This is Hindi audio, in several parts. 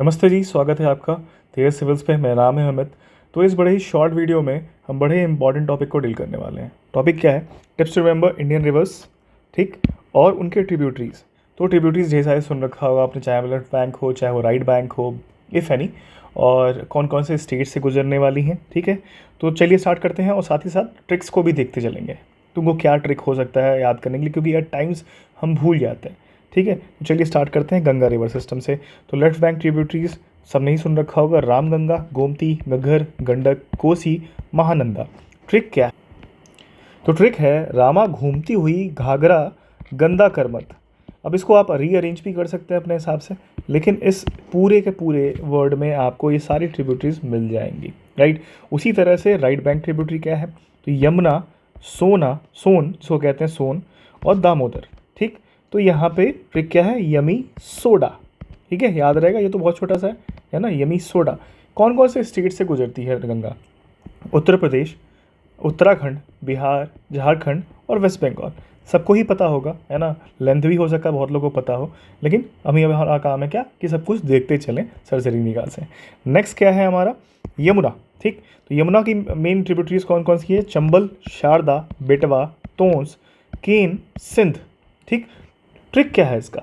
नमस्ते जी, स्वागत है आपका तेज सिविल्स पे। मेरा नाम है अमित। तो इस बड़े ही शॉर्ट वीडियो में हम बड़े इंपॉर्टेंट टॉपिक को डील करने वाले हैं। टॉपिक क्या है? Tips to remember Indian rivers, ठीक, और उनके ट्रिब्यूटरीज। तो ट्रिब्यूटरीज ढेर सारे सुन रखा होगा आपने, चाहे वो लेफ्ट बैंक हो, चाहे वो राइट बैंक हो, इफ़ एनी, और कौन कौन से स्टेट से गुजरने वाली हैं, ठीक है। तो चलिए स्टार्ट करते हैं और साथ ही साथ ट्रिक्स को भी देखते चलेंगे। तुमको क्या ट्रिक हो सकता है याद करने के लिए, क्योंकि एट टाइम्स हम भूल जाते हैं, ठीक है। तो चलिए स्टार्ट करते हैं गंगा रिवर सिस्टम से। तो लेफ्ट बैंक ट्रिब्यूटरीज सब नहीं सुन रखा होगा, रामगंगा, गोमती, घग्गर, गंडक, कोसी, महानंदा। ट्रिक क्या है? तो ट्रिक है रामा घूमती हुई घाघरा गंदा कर मत। अब इसको आप रीअरेंज भी कर सकते हैं अपने हिसाब से, लेकिन इस पूरे के पूरे वर्ड में आपको ये सारी ट्रिब्यूटरीज मिल जाएंगी, राइट। उसी तरह से राइट बैंक ट्रिब्यूटरी क्या है? तो यमुना, सोन जिसको कहते हैं सोन, और दामोदर, ठीक। तो यहाँ पे ट्रिक क्या है? यमी सोडा, ठीक है, याद रहेगा, ये तो बहुत छोटा सा है ना। Yummy soda. कौन कौन से स्टेट से गुजरती है गंगा? उत्तर प्रदेश, उत्तराखंड, बिहार, झारखंड और वेस्ट बंगाल। सबको ही पता होगा, है ना। लेंथ भी हो सकता है बहुत लोगों को पता हो, लेकिन अभी हमारा काम है क्या कि सब कुछ देखते चलें सरसरी निगाह से। नेक्स्ट क्या है हमारा? यमुना, ठीक। तो यमुना की मेन ट्रिब्यूटरीज कौन कौन सी है? चंबल, शारदा, बेटवा, तोंस, केन, सिंध, ठीक। ट्रिक क्या है इसका?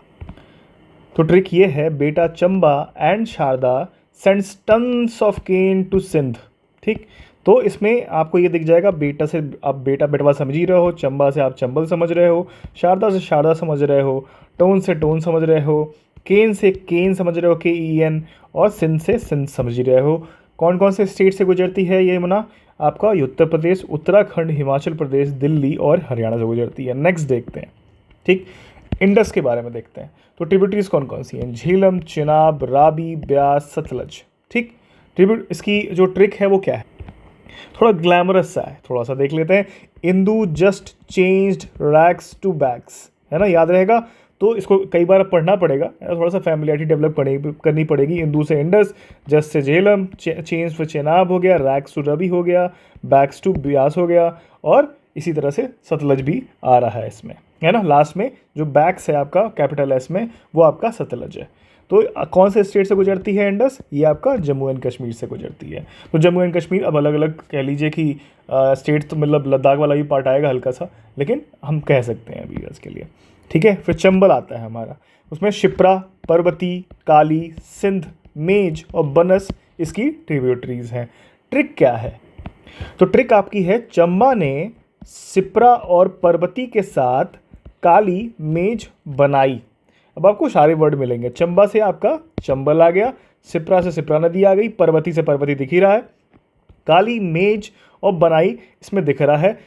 तो ट्रिक ये है, बेटा Chamba and Sharda sends tons of cane to Sindh, ठीक। तो इसमें आपको ये दिख जाएगा, बेटा से आप बेटा बेटवा समझ ही रहे हो, चंबा से आप चंबल समझ रहे हो, शारदा से शारदा समझ रहे हो, टोन से टोन समझ रहे हो, केन से केन समझ रहे हो, KEN, और सिंध से सिंध समझ रहे हो। कौन कौन से स्टेट से गुजरती है ये यमुना? आपका उत्तर प्रदेश, उत्तराखंड, हिमाचल प्रदेश, दिल्ली और हरियाणा से गुजरती है। नेक्स्ट देखते हैं, ठीक। इंडस के बारे में देखते हैं। तो ट्रिब्यूटरीज कौन कौन सी हैं? झेलम, चिनाब, रावी, ब्यास, सतलज, ठीक। ट्रिब्यूट इसकी जो ट्रिक है वो क्या है? थोड़ा ग्लैमरस सा है, थोड़ा सा देख लेते हैं। Indu just changed racks to bags, है ना, याद रहेगा। तो इसको कई बार पढ़ना पड़ेगा, थोड़ा सा फैमिलियरिटी डेवलप करनी पड़ेगी। इंदू से Indus, just say Jhelum, change to Chenab हो गया, रैक्स टू रवि हो गया, बैग्स टू ब्यास हो गया, और इसी तरह से सतलज भी आ रहा है इसमें, है ना। लास्ट में जो बैक्स है आपका कैपिटल एस में, वो आपका सतलज है। तो कौन से स्टेट से गुजरती है इंडस? ये आपका जम्मू एंड कश्मीर से गुजरती है। तो जम्मू एंड कश्मीर अब अलग अलग कह लीजिए कि स्टेट, तो मतलब लद्दाख वाला भी पार्ट आएगा हल्का सा, लेकिन हम कह सकते हैं अभी इसके लिए, ठीक है। फिर चंबल आता है हमारा, उसमें शिप्रा, पर्वती, काली, सिंध, मेज और बनस इसकी ट्रिब्यूटरीज हैं। ट्रिक क्या है? तो ट्रिक आपकी है, चंबा ने सिप्रा और पर्वती के साथ काली मेज बनाई। अब आपको सारे वर्ड मिलेंगे। चंबा से आपका चंबल आ गया, सिप्रा से सिप्रा नदी आ गई, पर्वती से पर्वती दिख ही रहा है, काली मेज और बनाई इसमें दिख रहा है।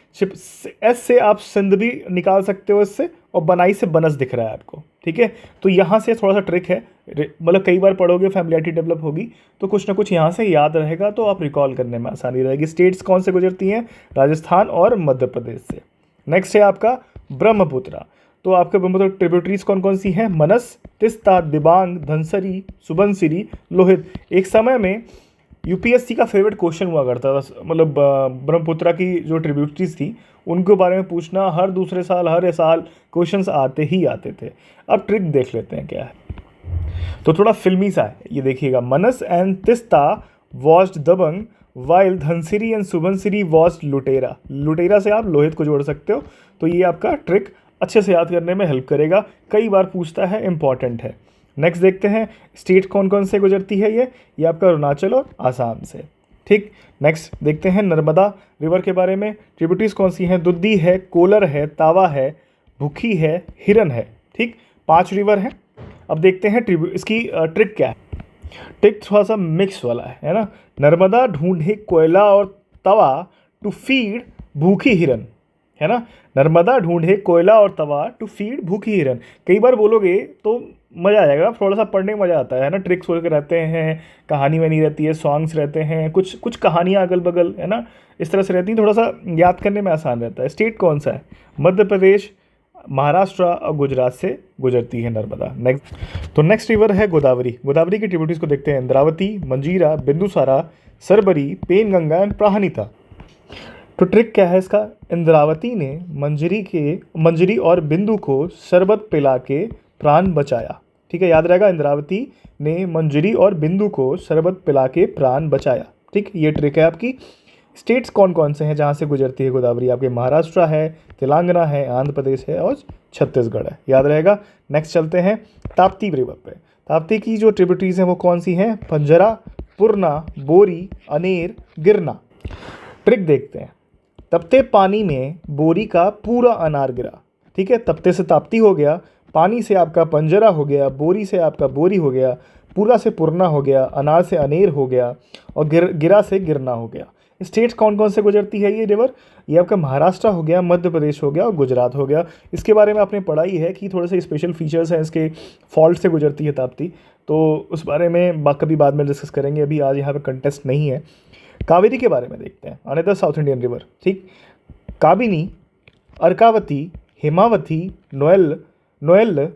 एस से आप सिंध भी निकाल सकते हो इससे, और बनाई से बनस दिख रहा है आपको, ठीक है। तो यहाँ से थोड़ा सा ट्रिक है, मतलब कई बार पढ़ोगे, फैमिलियरिटी डेवलप होगी, तो कुछ ना कुछ यहाँ से याद रहेगा, तो आप रिकॉल करने में आसानी रहेगी। स्टेट्स कौन से गुजरती हैं? राजस्थान और मध्य प्रदेश से। नेक्स्ट है आपका ब्रह्मपुत्रा। तो आपके ब्रह्मपुत्र ट्रिब्यूटरीज कौन कौन सी हैं? मनस, तिस्ता, दिबांग, धनसरी, सुबनसिरी, लोहित। एक समय में UPSC का फेवरेट क्वेश्चन हुआ करता था, मतलब ब्रह्मपुत्रा की जो ट्रिब्यूटरीज थी उनके बारे में पूछना, हर दूसरे साल हर साल क्वेश्चंस आते ही आते थे। अब ट्रिक देख लेते हैं क्या है। तो थोड़ा फिल्मी सा है, ये देखिएगा। Manas and Teesta watched Dabangg while Dhansiri and Subansiri watched Lootera. Lootera से आप लोहित को जोड़ सकते हो। तो ये आपका ट्रिक अच्छे से याद करने में हेल्प करेगा, कई बार पूछता है, इंपॉर्टेंट है। नेक्स्ट देखते हैं, स्टेट कौन कौन से गुजरती है ये आपका अरुणाचल और आसाम से, ठीक। नेक्स्ट देखते हैं नर्मदा रिवर के बारे में। ट्रिब्यूटरीज कौन सी हैं? दुद्दी है, कोलर है, तावा है, भूखी है, हिरन है, ठीक। 5 रिवर हैं। अब देखते हैं इसकी ट्रिक क्या है। ट्रिक थोड़ा सा मिक्स वाला है ना। नर्मदा ढूंढे कोयला और तवा टू फीड भूखी हिरन, है ना। नर्मदा ढूंढे कोयला और तवा टू फीड भूखी हिरन। कई बार बोलोगे तो मज़ा आ जाएगा, थोड़ा सा पढ़ने में मज़ा आता है ना। ट्रिक्स वगैरह रहते हैं, कहानी बनी रहती है, सॉन्ग्स रहते हैं, कुछ कुछ कहानियाँ अगल बगल, है ना, इस तरह से रहती हैं, थोड़ा सा याद करने में आसान रहता है। स्टेट कौन सा है? मध्य प्रदेश, महाराष्ट्र और गुजरात से गुजरती है नर्मदा। नेक्स्ट रिवर है गोदावरी। गोदावरी की ट्रिब्यूटरीज को देखते हैं। इंद्रावती, मंजीरा, बिंदुसारा, सरबरी, पेनगंगा एंड प्राणहिता। तो ट्रिक क्या है इसका? इंद्रावती ने मंजरी और बिंदु को शरबत पिला के प्राण बचाया, ठीक है, याद रहेगा, इंद्रावती ने मंजरी और बिंदु को शरबत पिला के प्राण बचाया। ठीक, ये ट्रिक है आपकी। स्टेट्स कौन कौन से हैं जहाँ से गुजरती है गोदावरी? आपके महाराष्ट्र है, तेलंगाना है, आंध्र प्रदेश है और छत्तीसगढ़ है, याद रहेगा। नेक्स्ट चलते हैं ताप्ती रिवर पे। ताप्ती की जो ट्रिब्यूटरीज हैं वो कौन सी हैं? पंजरा, पूर्णा, बोरी, अनेर, गिरना। ट्रिक देखते हैं। तपते पानी में बोरी का पूरा अनार गिरा। ठीक है, तपते से ताप्ती हो गया, पानी से आपका पंजरा हो गया, बोरी से आपका बोरी हो गया, पूरा से पूर्णा हो गया, अनार से अनेर हो गया और गिरा से गिरना हो गया। स्टेट्स कौन कौन से गुजरती है ये रिवर? ये आपका महाराष्ट्र हो गया, मध्य प्रदेश हो गया और गुजरात हो गया। इसके बारे में आपने पढ़ा ही है कि थोड़े से स्पेशल फीचर्स हैं इसके, फॉल्ट से गुजरती है ताप्ती, तो उस बारे में कभी बाद में डिस्कस करेंगे, अभी आज यहाँ पे कंटेस्ट नहीं है। कावेरी के बारे में देखते हैं, अनदर साउथ इंडियन रिवर। ठीक, काबिनी, अर्कावती, हेमावती, नोएल,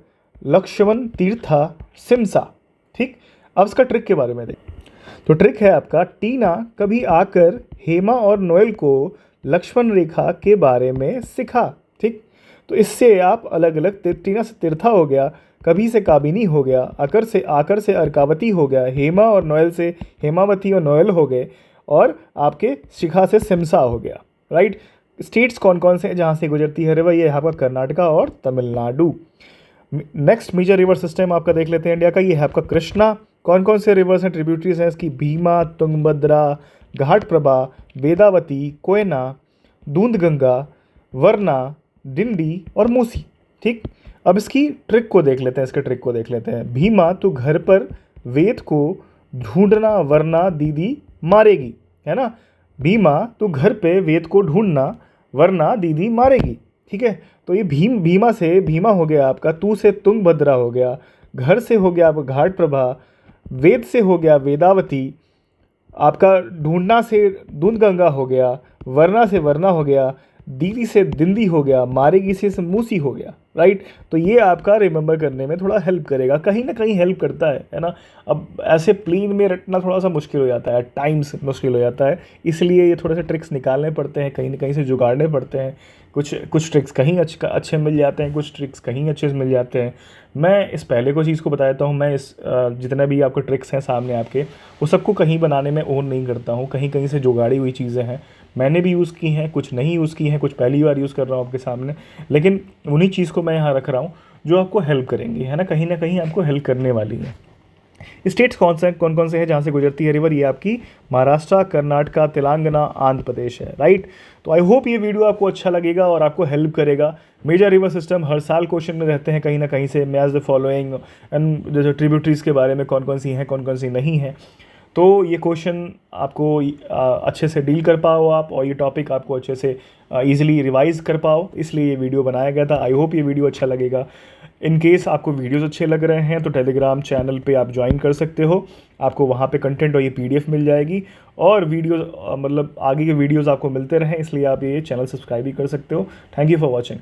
लक्ष्मण तीर्था, सिमसा। ठीक, अब इसका ट्रिक के बारे में देखें। तो ट्रिक है आपका, टीना कभी आकर हेमा और नोएल को लक्ष्मण रेखा के बारे में सिखा। ठीक, तो इससे आप अलग अलग, टीना से तीर्था हो गया, कभी से काबिनी हो गया, आकर से अर्कावती हो गया, हेमा और नोएल से हेमावती और नोएल हो गए और आपके शिखा से सिमसा हो गया। राइट, स्टेट्स कौन कौन से हैं जहाँ से गुजरती है रिवर? ये है आपका कर्नाटका और Tamil Nadu. Next major river system आपका देख लेते हैं इंडिया का, ये है आपका कृष्णा। कौन कौन से रिवर्स हैं, ट्रिब्यूटरीज हैं इसकी? भीमा, तुंगभद्रा, घाटप्रभा, वेदावती, कोयना, दूधगंगा, वरना, डिंडी और मूसी। ठीक, अब इसकी ट्रिक को देख लेते हैं, इसके ट्रिक को देख लेते हैं। भीमा, तू घर पर वेद को ढूंढना वरना दीदी मारेगी, है ना। भीमा, तू घर पे वेद को ढूंढना वरना दीदी मारेगी। ठीक है, तो ये भीमा से भीमा हो गया आपका, तू से तुंगभद्रा हो गया, घर से हो गया आपका घाटप्रभा, वेद से हो गया वेदावती, आपका ढूंढना से दूधगंगा हो गया, वरना से वरना हो गया, दीदी से दिंदी हो गया, मारेगी से मूसी हो गया। राइट, तो ये आपका रिमेंबर करने में थोड़ा हेल्प करेगा, कहीं ना कहीं हेल्प करता है ना। अब ऐसे प्लेन में रटना थोड़ा सा मुश्किल हो जाता है, टाइम्स मुश्किल हो जाता है, इसलिए ये थोड़े से ट्रिक्स निकालने पड़ते हैं, कहीं ना कहीं से जुगाड़ने पड़ते हैं। कुछ ट्रिक्स कहीं अच्छे मिल जाते हैं, कुछ ट्रिक्स कहीं अच्छे से मिल जाते हैं। मैं इस पहले को चीज़ को बताता हूँ, मैं इस जितने भी आपके ट्रिक्स हैं सामने आपके, वो सबको कहीं बनाने में ओन नहीं करता हूँ, कहीं कहीं से जुगाड़ी हुई चीज़ें हैं, मैंने भी यूज़ की हैं, कुछ नहीं यूज़ की हैं, कुछ पहली बार यूज़ कर रहा हूँ आपके सामने, लेकिन उन्हीं चीज़ को मैं यहाँ रख रहा हूँ जो आपको हेल्प करेंगी, है ना, कहीं ना कहीं आपको हेल्प करने वाली है। स्टेट्स कौन कौन से हैं जहाँ से गुजरती है रिवर? ये आपकी महाराष्ट्र, कर्नाटका, तेलंगाना, आंध्र प्रदेश है। राइट, तो आई होप ये वीडियो आपको अच्छा लगेगा और आपको हेल्प करेगा। मेजर रिवर सिस्टम हर साल क्वेश्चन में रहते हैं कहीं ना कहीं से, मैच द फॉलोइंग एंड जैसे ट्रिब्यूटरीज के बारे में कौन कौन सी हैं, कौन कौन सी नहीं हैं। तो ये क्वेश्चन आपको अच्छे से डील कर पाओ आप, और ये टॉपिक आपको अच्छे से ईजिली रिवाइज कर पाओ, इसलिए ये वीडियो बनाया गया था। आई होप ये वीडियो अच्छा लगेगा। इन केस आपको वीडियोस अच्छे लग रहे हैं तो टेलीग्राम चैनल पे आप ज्वाइन कर सकते हो, आपको वहाँ पे कंटेंट और ये PDF मिल जाएगी, और वीडियो मतलब आगे के वीडियोस आपको मिलते रहें, इसलिए आप ये चैनल सब्सक्राइब भी कर सकते हो। Thank you for watching.